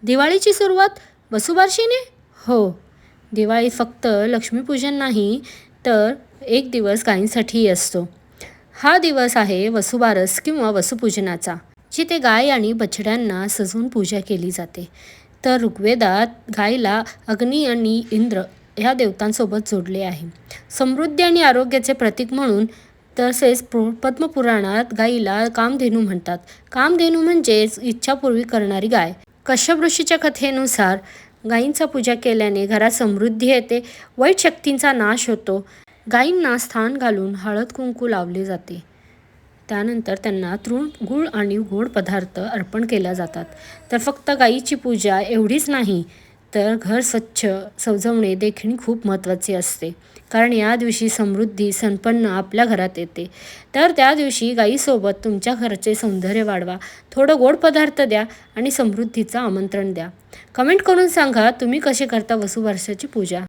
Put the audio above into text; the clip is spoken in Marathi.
दिवाळीची सुरुवात वसुबारशीने? हो, दिवाळी फक्त लक्ष्मीपूजन नाही, तर एक दिवस गायींसाठीही असतो. हा दिवस आहे वसुबारस किंवा वसुपूजनाचा, जिथे गाय आणि बछड्यांना सजवून पूजा केली जाते. तर ऋग्वेदात गायीला अग्नी आणि इंद्र ह्या देवतांसोबत जोडले आहे, समृद्धी आणि आरोग्याचे प्रतीक म्हणून. तसेच पद्मपुराणात गायीला कामधेनू म्हणतात. कामधेनू म्हणजेच इच्छापूर्वी करणारी गाय. कश्यप ऋषीच्या कथेनुसार गायींचा पूजा केल्याने घरात समृद्धी येते, वाईट शक्तींचा नाश होतो. गायींना स्थान घालून हळद कुंकू लावले जाते. त्यानंतर त्यांना तृण, गूळ आणि गोड पदार्थ अर्पण केल्या जातात. तर फक्त गायीची पूजा एवढीच नाही, तर घर स्वच्छ सजवणे देखील खूप महत्त्वाचे असते. कारण या दिवशी समृद्धी, संपन्न आपल्या घरात येते. तर त्या दिवशी गायीसोबत तुमच्या घराचे सौंदर्य वाढवा, थोडं गोड पदार्थ द्या आणि समृद्धीचं आमंत्रण द्या. कमेंट करून सांगा तुम्ही कशी करता वसुबारसेची पूजा.